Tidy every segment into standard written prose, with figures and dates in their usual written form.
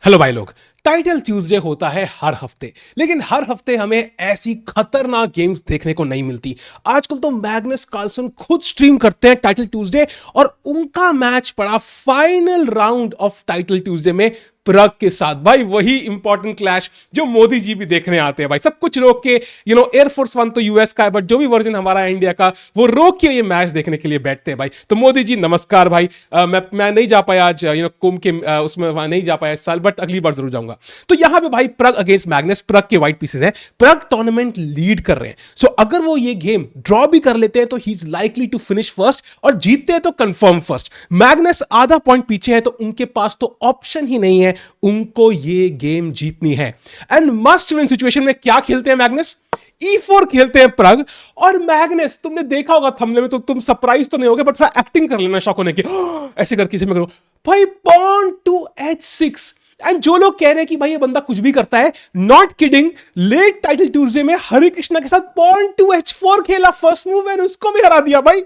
Hello भाई लोग। Title Tuesday होता है हर हफ्ते, लेकिन हर हफ्ते हमें ऐसी खतरनाक गेम्स देखने को नहीं मिलती। आजकल तो मैग्नस कार्लसन खुद स्ट्रीम करते हैं टाइटल ट्यूसडे, और उनका मैच पड़ा final round of title Tuesday में प्रग के साथ। भाई वही इंपॉर्टेंट क्लैश जो मोदी जी भी देखने आते हैं। भाई सब कुछ रोक के एयरफोर्स वन तो यूएस का है, बट जो भी वर्जन हमारा है इंडिया का, वो रोक के ये मैच देखने के लिए बैठते हैं। भाई तो मोदी जी नमस्कार भाई। मैं नहीं जा पाया आज कुंभ के उसमें वहां नहीं जा पाया इस साल, बट अगली बार जरूर जाऊंगा। तो यहां पे भाई प्रग अगेंस्ट मैग्नस, प्रग के व्हाइट पीसेस हैं। प्रग टूर्नामेंट लीड कर रहे हैं। सो अगर वो ये गेम ड्रॉ भी कर लेते हैं तो he is likely to finish first, और जीतते हैं तो कंफर्म फर्स्ट। मैग्नस आधा पॉइंट पीछे है, तो उनके पास तो ऑप्शन ही नहीं है, उनको ये गेम जीतनी है। एंड मस्ट विन सिचुएशन में क्या खेलते हैं मैग्नस? E4 खेलते हैं प्रग। और मैग्नस, तुमने देखा होगा थंबनेल में, तो तुम सरप्राइज तो नहीं होगे, बट थोड़ा एक्टिंग कर लेना शौक होने की, ऐसे करके इसे मैं करूं भाई पॉन टू H6। एंड जो लोग कह रहे हैं कि भाई ये बंदा कुछ भी करता है, not kidding, late title Tuesday में हरे कृष्णा के साथ पॉन टू H4 खेला फर्स्ट मूव, एंड उसको भी हरा दिया। भाई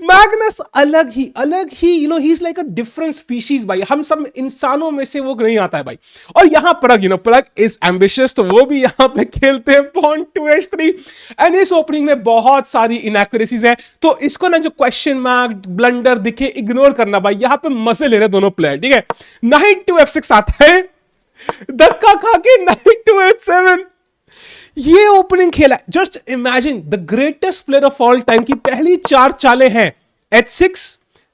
मैग्नस अलग ही ही is like a different species. भाई हम सब इंसानों में से वो नहीं आता है भाई। और यहां प्रग प्रग इज एम्बिशियस, तो वो भी यहां पे खेलते हैं पॉन टू H3। एंड इस ओपनिंग में बहुत सारी इनएक्यूरेसीज है, तो इसको ना जो क्वेश्चन मार्क ब्लंडर दिखे इग्नोर करना। भाई यहां पे मजे ले रहे दोनों प्लेयर, ठीक है। नाइट टू F6 आता है, धक्का खा के नाइट टू H7। ये ओपनिंग खेला, just imagine the greatest player of all time की पहली चार चालें हैं H6,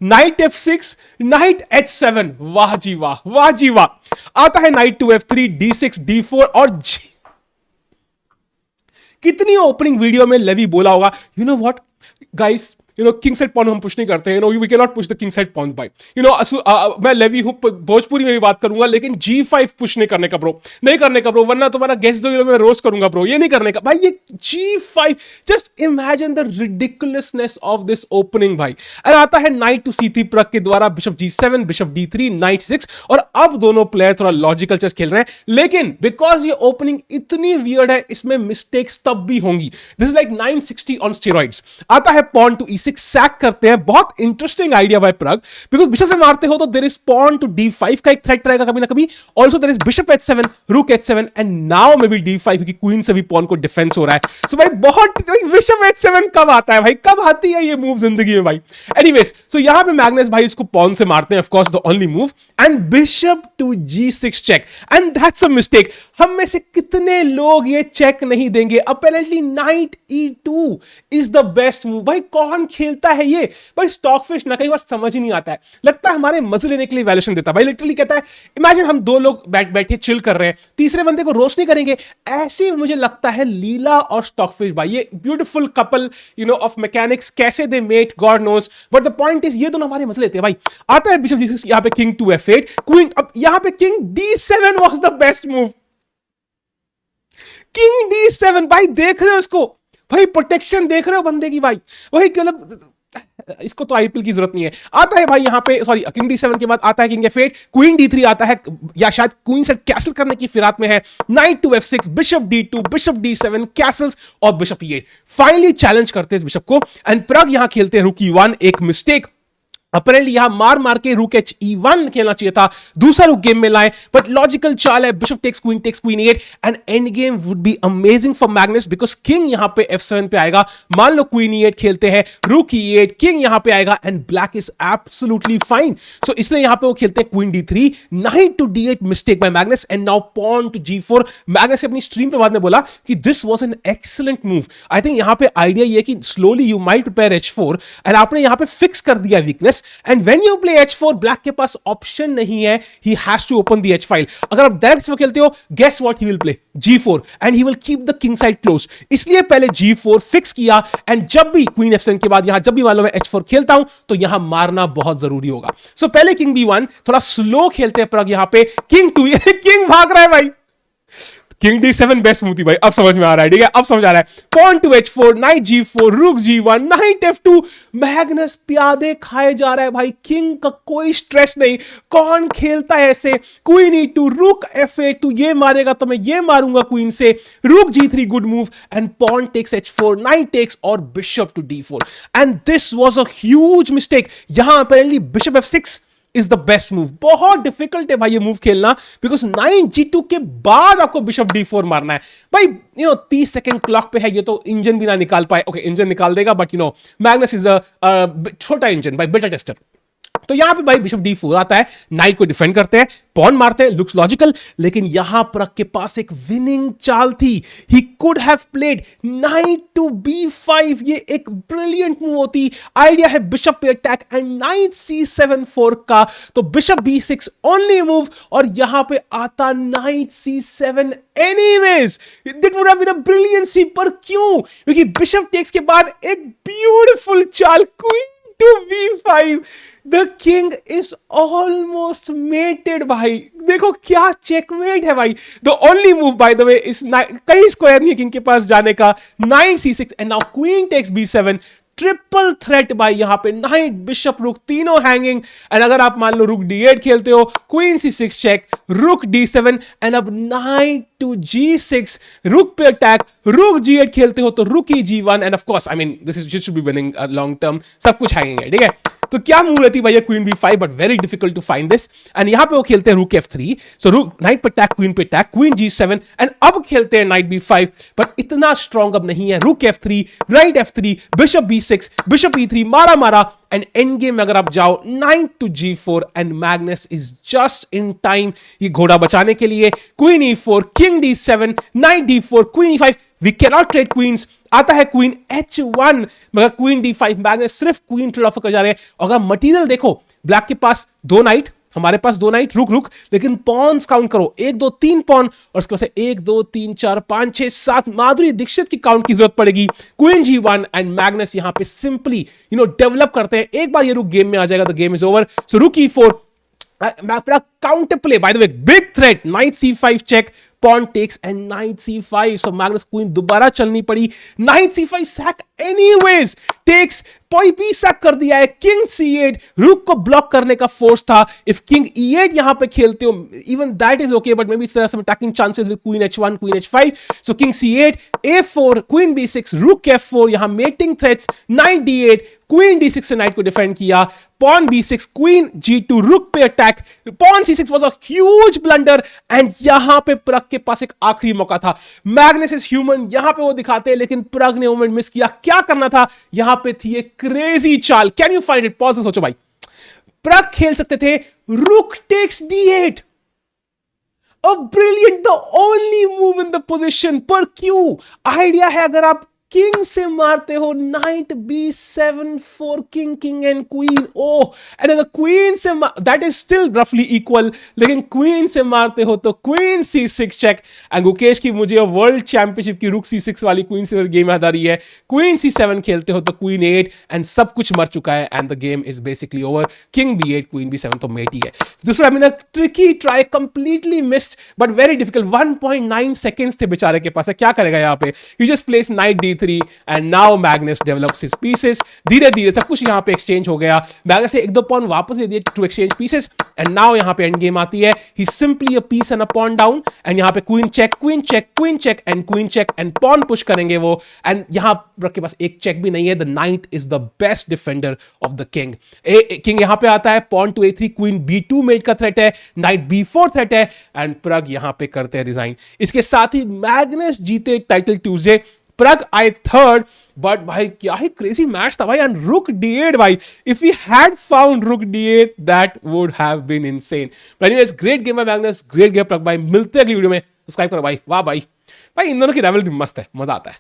night F6, night H7। वाह जी वाह, वाह जी वाह। आता है knight to F3, D6, D4 और G। कितनी ओपनिंग वीडियो में लेवी बोला होगा, you know what guys, king side pawn हम पुश नहीं करते हैं, we can not push the king side pawn भाई। मैं लेवी हूं, भोजपुरी में भी बात करूंगा, लेकिन G5 पुश नहीं करने का ब्रो, नहीं करने का ब्रो, वरना तुम्हारा गेस्ट जो मैं रोस्ट करूंगा ब्रो, ये नहीं करने का भाई। ये G5, just imagine the ridiculousness of this opening भाई। और आता है नाइट टू C3 प्रग के द्वारा, bishop G7, bishop D3, night 6। और अब दोनों प्लेयर थोड़ा लॉजिकल चेस खेल रहे हैं, लेकिन बिकॉज ये ओपनिंग इतनी वियर्ड है, इसमें मिस्टेक्स तब भी होंगी। This is like 960 on steroids. आता है पॉन टू E6, सैक करते हैं। बहुत interesting idea by Pragg, because bishop से मारते हो तो there is pawn to D5 का एक थ्रेट रहेगा कभी ना कभी। Also there is bishop H7, रूक H7, and now may be D5, क्योंकि क्वीन से भी पॉन को डिफेंस हो रहा है। सो भाई बहुत बिशप H7 कब आता है भाई, कब आती है ये मूव जिंदगी में भाई। एनीवेज, सो यहां पे मैग्नस भाई इसको पॉन से मारते हैं, of course the only move, and bishop to G6 check, and that's a mistake. हम में से कितने लोग ये चेक नहीं देंगे? Apparently knight E2 is the best move. भाई कौन खेलता है ये? भाई स्टॉकफिश ना कई बार समझ ही नहीं आता है, लगता है हमारे मजे लेने के लिए वैल्यूएशन देता है भाई। लिटरली कहता है, इमेजिन हम दो लोग बैठे चिल कर रहे हैं, तीसरे बंदे को रोस्ट नहीं करेंगे। ऐसे मुझे लगता है लीला और स्टॉकफिश भाई, ये ब्यूटीफुल कपल ऑफ मैकेनिक्स, कैसे they mate god knows, but the point is ये दोनों हमारे मजे लेते हैं भाई। आता है बिशप G6, यहां पे किंग टू F8, क्वीन, अब यहां पे king D7 was the best move. King D7 भाई, देख रहे हो इसको भाई, प्रोटेक्शन देख रहे हो बंदे की भाई। वही मतलब इसको तो आईपीएल की जरूरत नहीं है। आता है भाई यहां पे, सॉरी, किंग D7 के बाद आता है किंग F8, क्वीन D3 आता है, या शायद क्वीन से कैसल करने की फिराक में है। Knight to F6, bishop D2, bishop D7, castles और बिशप E8। फाइनली चैलेंज करते हैं इस बिशप को, एंड प्रग यहां खेलते हैं रूक E1। एक मिस्टेक, अपेरेंटली यहां मार के रूक E1 खेलना चाहिए था, दूसरा रूक गेम में लाए, बट लॉजिकल चाल है bishop takes queen E8, and endgame would be amazing for Magnus, because king यहां पे F7 पे आएगा। मान लो क्वीन E8 खेलते हैं, रूक E8, किंग यहां पे आएगा, and black is absolutely fine. So इसलिए यहां पे वो खेलते हैं queen D3, knight to D8, mistake by Magnus, and now pawn to G4। Magnus अपनी स्ट्रीम पे बाद में बोला कि this was an excellent move. I think यहां पे आइडिया ये कि slowly you might prepare H4, and आपने यहां पे फिक्स कर दिया weakness. And when you play H4, black के पास ऑप्शन नहीं है, he has to open the H file। अगर आप डायरेक्ट H4 खेलते हो, guess what he will play? G4, and he will keep the king side closed। इसलिए पहले G4 fix किया, एंड जब भी क्वीन F7 के बाद यहां जब भी मान लो मैं H4 खेलता हूं, तो यहां मारना बहुत जरूरी होगा। सो पहले किंग B1, थोड़ा स्लो खेलते हैं प्रग यहां पे, किंग 2, किंग भाग रहा है भाई। किंग D7 बेस्ट मूव थी भाई, अब समझ में आ रहा है, ठीक है, अब समझ आ रहा है। Pawn to H4, night G4, रूक G1, नाइट F2। मैग्नस प्यादे खाए जा रहा है भाई, किंग का कोई स्ट्रेस नहीं। कौन खेलता है ऐसे? क्वीन E2, रूक F8, तू ये मारेगा तो मैं ये मारूंगा क्वीन से, rook G3, good move, and pawn takes H4, knight takes, और bishop to D4। And this was a huge mistake. यहां apparently bishop F6, is the best move. बहुत डिफिकल्ट है भाई ये मूव खेलना, बिकॉज नाइन G2 के बाद आपको बिशप D4 मारना है भाई। 30 सेकंड क्लॉक पे है, ये तो इंजन भी ना निकाल पाए। ओके, इंजन निकाल देगा, बट मैग्नस इज अ छोटा इंजन भाई, बेटा टेस्टर। तो यहां पे भाई बिशप D4 आता है, नाइट को डिफेंड करते हैं, पॉन मारते हैं, लुक्स लॉजिकल। लेकिन यहां पर के पास एक विनिंग चाल थी। He could have played knight to B5, ये एक ब्रिलियंट मूव होती। आइडिया है बिशप पे अटैक एंड नाइट C7 4 का, तो बिशप B6 ओनली मूव, और यहां पे आता knight C7 anyways. That would have been a brilliant see, पर क्यों? क्योंकि बिशप टेक्स के बाद एक ब्यूटीफुल चाल queen to B5। The king is almost mated भाई। देखो क्या चेकमेट है भाई। The only move by the way is, कई स्क्वायर नहीं है किंग के पास जाने का। Knight C6 and now queen takes B7। Triple threat भाई, यहां पे नाइट बिशप रुक तीनों हैंगिंग। एंड अगर आप मान लो रुक D8 खेलते हो, क्वीन C6 चेक, रुक D7 एंड अब नाइट टू G6, रुक पे अटैक, रुक G8 खेलते हो तो रुक G1 end of course I mean this is should be winning long term, सब कुछ हैंगिंग है, ठीक है। तो क्या मूव रहती है भैया queen B5, but very difficult to find this. And यहां पे वो खेलते हैं रुक F3, सो रुक नाइट पे अटैक, क्वीन पे अटैक, क्वीन G7 एंड अब खेलते हैं नाइट B5, बट इतना स्ट्रॉन्ग अब नहीं है। रुक F3, right F3, bishop B6, bishop E3, मारा मारा, एंड एंड गेम में अगर आप जाओ knight to G4 and Magnus is just in time ये घोड़ा बचाने के लिए। Queen E4, king D7, knight D4, queen E5, we cannot trade queens. आता है क्वीन H1, मगर क्वीन D5, मैग्नस सिर्फ क्वीन ट्रेड ऑफ कर जा रहे हैं। अगर मटेरियल देखो, ब्लैक के पास 2 नाइट, हमारे पास 2 नाइट, रुक रुक, लेकिन पॉन्स काउंट करो, 1 2 3 पॉन, और उसके पास 1 2 3 4 5 6 7 माधुरी दीक्षित की काउंट की जरूरत पड़ेगी। क्वीन G1 एंड मैग्नस यहां पे सिंपली डेवलप करते हैं। एक बार ये रुक गेम में आ जाएगा तो game is over. So rook E4, counter play by the way, big threat, knight C5 check, pawn takes and knight C5, so Magnus queen दोबारा चलनी पड़ी। knight C5 sack anyways, takes, P sac कर दिया है। King C8, रुक को block करने का फोर्स था। इफ किंग E8 यहां पे खेलते हो, even that is okay, but may be इस तरह से attacking chances with queen H1, queen H5, so king C8, A4, queen B6, रुक F4, यहां mating threats, night D8, queen D6 से नाइट को डिफेंड किया, pawn B6, queen G2, rook पे attack, pawn C6 was a huge blunder, and यहां पे प्रग के पास एक आखिरी मौका था। मैग्नस इज ह्यूमन यहां पे वो दिखाते हैं, लेकिन प्रग ने मोमेंट मिस किया। क्या करना था? यहां पे थी एक क्रेजी चाल, can you find it? Pause, सोचो भाई। प्रग खेल सकते थे rook takes D8, a brilliant, the only move in the position, पर क्यों? आइडिया है अगर आप किंग से मारते हो, knight B7 4 king, king and queen, oh, and अगर क्वीन से दैट इज स्टिल रफली इक्वल, लेकिन क्वीन से मारते हो तो queen C6 check. And Gukesh की मुझे वर्ल्ड चैंपियनशिप की रुक C6 वाली क्वीन से गेम याद आ रही है। क्वीन C7 खेलते हो तो क्वीन 8, एंड सब कुछ मर चुका है, and the game is basically over. King B8, queen B7 तो मेट ही है। दूसरा I mean tricky try, completely missed, but very difficult. 1.9 seconds थे बेचारे के पास, क्या करेगा यहाँ पे? He just place knight D3 and now Magnus develops his pieces। धीरे धीरे सब कुछ यहाँ पे एक्सचेंज हो गया। मैग्नस से 1-2 पॉन वापस दे दिए to exchange pieces, and now यहाँ पे एंड गेम आती है। He simply a piece and a pawn down, and यहाँ पे queen check, queen check, queen check and queen check, and pawn push करेंगे वो, एंड यहाँ के पास एक चेक भी नहीं है। The knight is the best defender of the king. King यहाँ पे आता है, pawn to A3, queen B2 mate का थ्रेट है, नाइट B4 थ्रेट है, एंड प्रग यहाँ पे करते हैं रिजाइन। इसके साथ ही मैग्नस जीते टाइटल ट्यूसडे, प्रग आई थर्ड, बट भाई क्या ही क्रेजी मैच था भाई। एंड रुक D8 भाई, if we had found rook D8 that would have been insane. But anyways, great game है मैग्नस, ग्रेट गेम प्रग भाई। मिलते हैं अगली वीडियो में, सब्सक्राइब करो भाई। वाह भाई, भाई इन दोनों की राइवलरी मस्त है, मजा आता है।